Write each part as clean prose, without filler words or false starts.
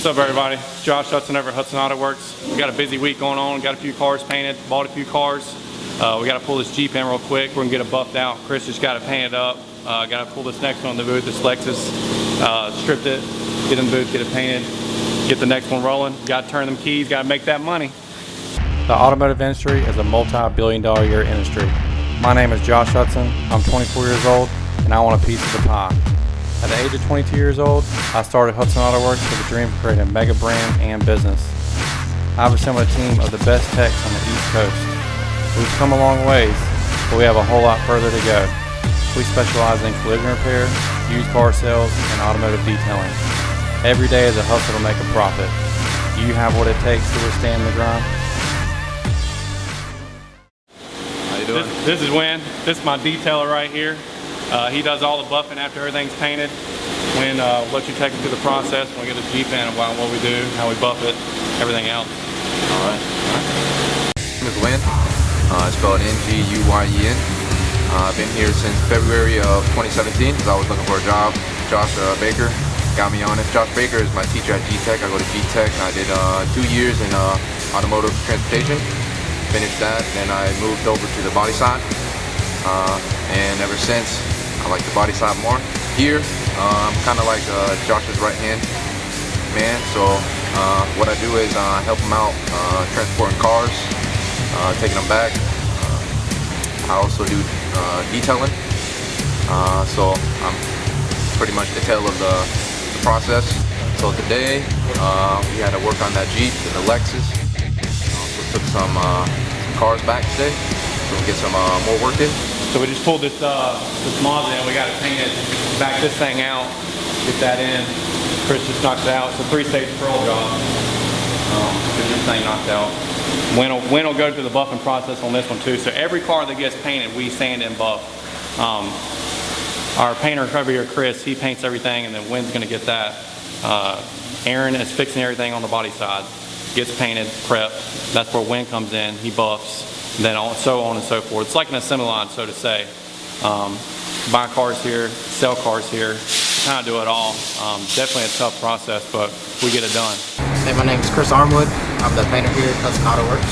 What's up, everybody? Josh Hudson over at Hudson Autoworks. We got a busy week going on. Got a few cars painted, bought a few cars. We got to pull this Jeep in real quick. We're gonna get it buffed out. Chris just got it painted up. Got to pull this next one in the booth, this Lexus. Stripped it, get in the booth, get it painted, get the next one rolling. Got to turn them keys, got to make that money. The automotive industry is a multi-billion-dollar a year industry. My name is Josh Hudson. I'm 24 years old, and I want a piece of the pie. At the age of 22 years old, I started Hudson Autoworks with a dream of creating a mega brand and business. I've assembled a team of the best techs on the East Coast. We've come a long ways, but we have a whole lot further to go. We specialize in collision repair, used car sales, and automotive detailing. Every day is a hustle to make a profit. Do you have what it takes to withstand the grind? How you doing? This is Win. This is my detailer right here. He does all the buffing after everything's painted. When let you take it through the process, when we get the Jeep in, what we do, how we buff it, everything else. All right. My name is Win. Spelled N-G-U-Y-E-N. I've been here since February of 2017 because I was looking for a job. Josh Baker got me on it. Josh Baker is my teacher at G-Tech. I go to G-Tech. I did 2 years in automotive transportation. Finished that, then I moved over to the body side. And ever since, I like the body side more. Here, I'm kind of like Josh's right-hand man. So what I do is help him out transporting cars, taking them back. I also do detailing. So I'm pretty much the tail of the process. So today, we had to work on that Jeep and the Lexus. Also took some cars back today, so we'll get some more work in. So we just pulled this Mazda in. We got it painted, back this thing out, get that in. Chris just knocked it out. It's a 3-stage pearl job. Get this thing knocked out. Win will go through the buffing process on this one too. So every car that gets painted, we sand and buff. Our painter over here, Chris, he paints everything, and then Win's gonna get that. Aaron is fixing everything on the body side. Gets painted, prepped. That's where Win comes in. He buffs. Then so on and so forth. It's like an assembly line, so to say. Buy cars here, sell cars here, kind of do it all. Definitely a tough process, but we get it done. Hey, my name is Chris Armwood. I'm the painter here at Hudson Autoworks.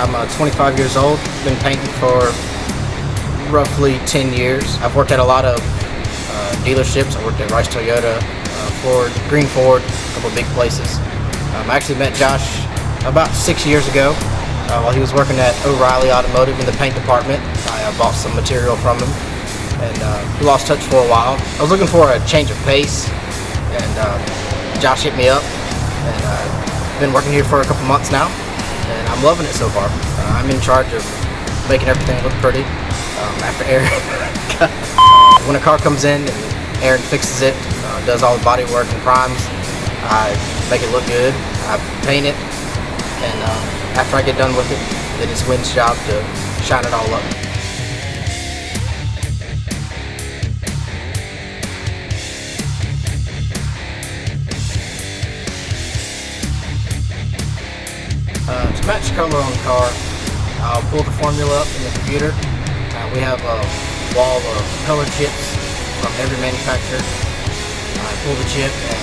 I'm 25 years old, been painting for roughly 10 years. I've worked at a lot of dealerships. I worked at Rice Toyota, Ford, Green Ford, a couple of big places. I actually met Josh about 6 years ago. While he was working at O'Reilly Automotive in the paint department. I bought some material from him, and we lost touch for a while. I was looking for a change of pace, and Josh hit me up, and I've been working here for a couple months now, and I'm loving it so far. I'm in charge of making everything look pretty. After Aaron, when a car comes in and Aaron fixes it, does all the body work and primes, I make it look good, I paint it, and after I get done with it, then it's Win's job to shine it all up. To match color on the car, I'll pull the formula up in the computer. We have a wall of color chips from every manufacturer. I pull the chip, and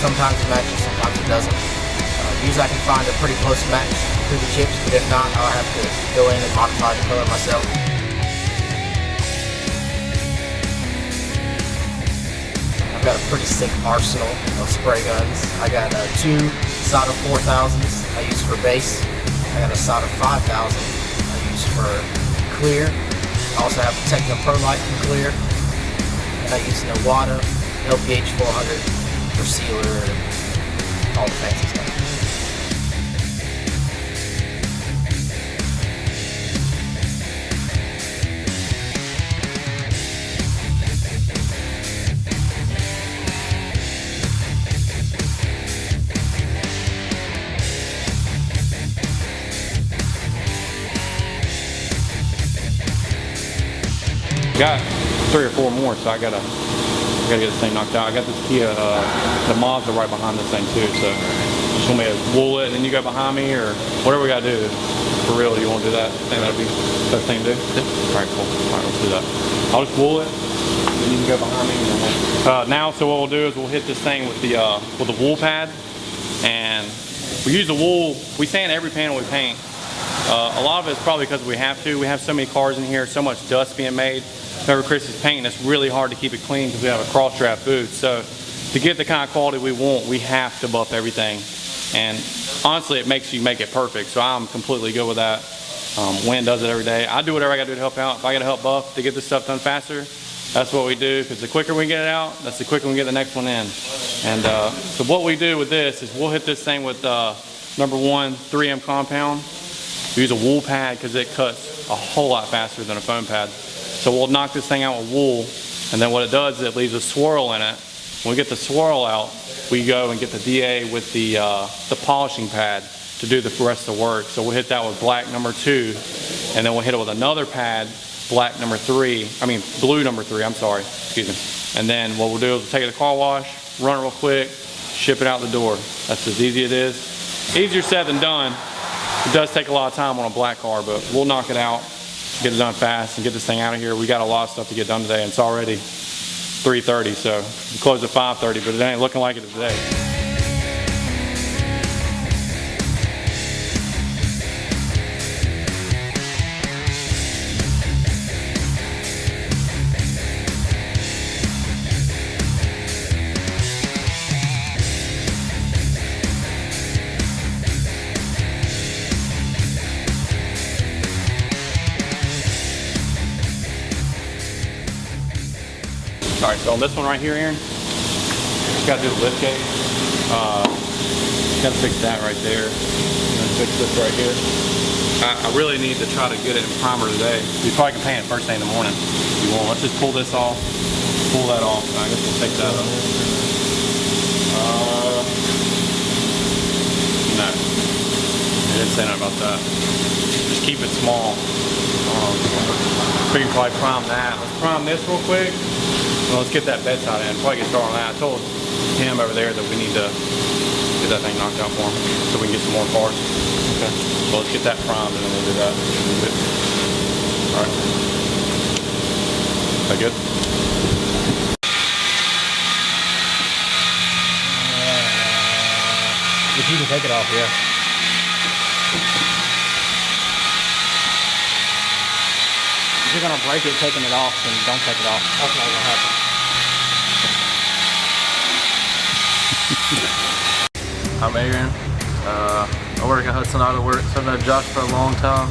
sometimes it matches, sometimes it doesn't. Usually I can find a pretty close match through the chips, but if not, I'll have to go in and modify the color myself. I've got a pretty sick arsenal of spray guns. I got 2 solder 4000s I use for base. I got a solder 5000 I use for clear. I also have a Techno Pro Light for clear. And I use an Iwata LPH 400 for sealer and all the fancy stuff. Got 3 or 4 more, so I gotta get this thing knocked out. I got this Kia, the Mazda right behind this thing too, so just want me to wool it and then you go behind me, or whatever we gotta do. For real, you wanna do that? I think that'd be the best thing to do? Yeah. Alright, cool. Alright, let's do that. I'll just wool it, and you can go behind me. Now, so what we'll do is we'll hit this thing with the wool pad. And we use the wool. We sand every panel we paint. A lot of it's probably because we have to. We have so many cars in here, so much dust being made. Whenever Chris is painting, it's really hard to keep it clean because we have a cross-draft booth. So to get the kind of quality we want, we have to buff everything. And honestly, it makes you make it perfect. So I'm completely good with that. Wayne does it every day. I do whatever I gotta do to help out. If I gotta help buff to get this stuff done faster, that's what we do. Because the quicker we get it out, that's the quicker we get the next one in. And so what we do with this is we'll hit this thing with number 1 3M compound. We use a wool pad because it cuts a whole lot faster than a foam pad. So we'll knock this thing out with wool, and then what it does is it leaves a swirl in it. When we get the swirl out, we go and get the DA with the polishing pad to do the rest of the work. So we'll hit that with black number 2, and then we'll hit it with another pad, black number 3, blue number 3, I'm sorry, excuse me. And then what we'll do is we'll take it to the car wash, run it real quick, ship it out the door. That's as easy as it is. Easier said than done. It does take a lot of time on a black car, but we'll knock it out, get it done fast, and get this thing out of here. We got a lot of stuff to get done today, and it's already 3:30, so we closed at 5:30, but it ain't looking like it today. All right, so on this one right here, Aaron, just gotta do the lift gauge. Gotta fix that right there. And then fix this right here. I really need to try to get it in primer today. You probably can paint it first thing in the morning if you want. Let's just pull this off, pull that off. I guess we'll take that up. No, I didn't say nothing about that. Just keep it small. We can probably prime that. Let's prime this real quick. Well, let's get that bedside in. Probably get started on that. I told him over there that we need to get that thing knocked out for him so we can get some more parts. Okay. Well, let's get that primed and then we'll do that. All right. Is that good? If you can take it off, yeah. If you're gonna break it taking it off, then don't take it off. That's not gonna happen. I'm Aaron. I work at Hudson Autoworks. I've known Josh for a long time,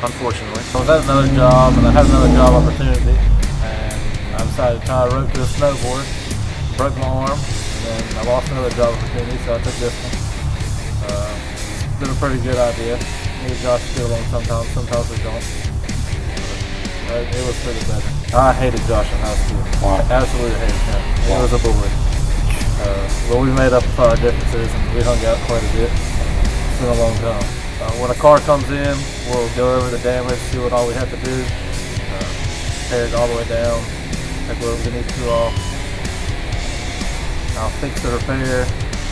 unfortunately. I was at another job, and I had another job opportunity, and I decided to tie a rope to a snowboard, broke my arm, and then I lost another job opportunity, so I took this one. It's been a pretty good idea. Me and Josh still on sometimes we don't. It was pretty better. I hated Josh in high school. Wow. Absolutely hated him. He was a bully. But we made up our differences and we hung out quite a bit. It's been a long time. When a car comes in, we'll go over the damage, see what all we have to do, tear it all the way down, take whatever we need to off. I'll fix the repair,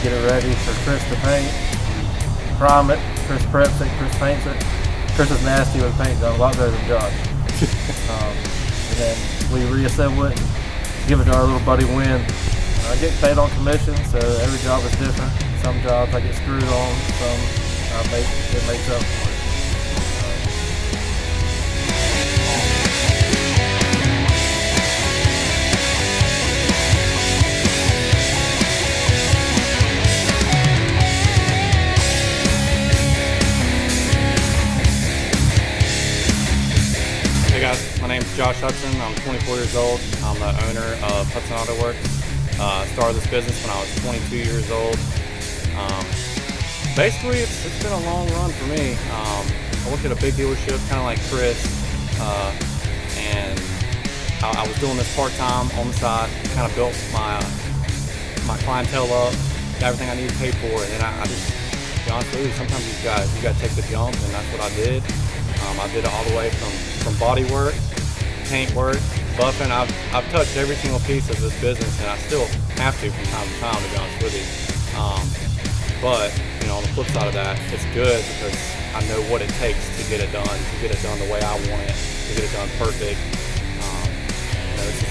get it ready for Chris to paint, prime it. Chris preps it, Chris paints it. Chris is nasty with paint gun, a lot better than Josh. And then we reassemble it, give it to our little buddy Wynn. I get paid on commission, so every job is different. Some jobs I get screwed on, some it makes up for it. Hey guys, my name's Josh Hudson. I'm 24 years old. I'm the owner of Hudson Autoworks. Started this business when I was 22 years old. Basically, it's been a long run for me. I worked at a big dealership, kind of like Chris, and I was doing this part-time on the side, kind of built my clientele up, got everything I needed paid for, and then I just, to be honest with you, sometimes you got to take the jump, and that's what I did. I did it all the way from body work, paint work, buffing. I've touched every single piece of this business, and I still have to from time to time, to be honest with you. But you know, on the flip side of that, it's good because I know what it takes to get it done the way I want it, to get it done perfect.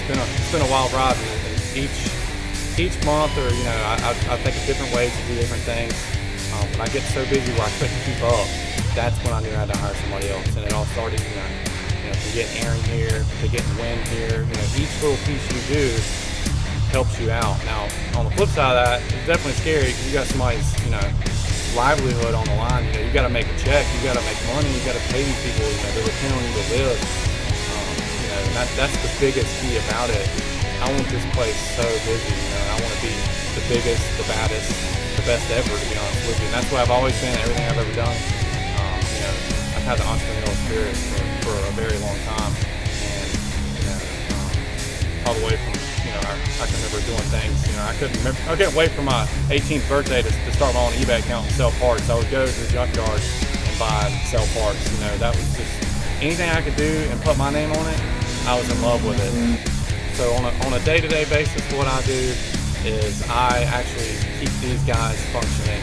You know, it's been a wild ride, and each month, or I think of different ways to do different things. When I get so busy where I couldn't keep up, that's when I knew I had to hire somebody else. And it all started, from getting airing here to getting wind here. Each little piece you do helps you out. Now, on the flip side of that, it's definitely scary because you got somebody's, livelihood on the line. You got to make a check, you got to make money, you got to pay these people. They depend on you to live. That's the biggest key about it. I want this place so busy. I want to be the biggest, the baddest, the best ever, to be honest with you. And that's what I've always been. Everything I've ever done. I've had the entrepreneurial spirit for a very long time, and all the way from I can remember doing things. I couldn't wait for my 18th birthday to start my own eBay account and sell parts. I would go to the junkyard and buy and sell parts. That was just anything I could do and put my name on it. I was in love with it. So on a day-to-day basis, what I do is I actually keep these guys functioning.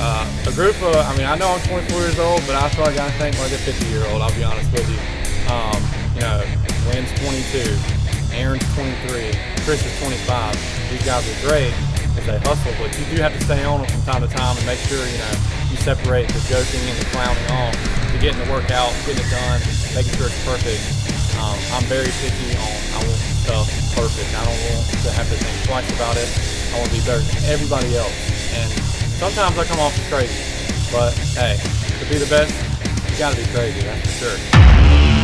A group of, I know I'm 24 years old, but I feel like I think like a 50-year-old, I'll be honest with you. Wynn's 22, Aaron's 23, Chris is 25. These guys are great because they hustle, but you do have to stay on them from time to time and make sure, you separate the joking and the clowning off to getting the work out, getting it done, making sure it's perfect. I'm very picky on, I want stuff perfect. I don't want to have to think twice about it. I want to be better than everybody else. And sometimes I come off as crazy, but hey, to be the best, you gotta be crazy, that's for sure.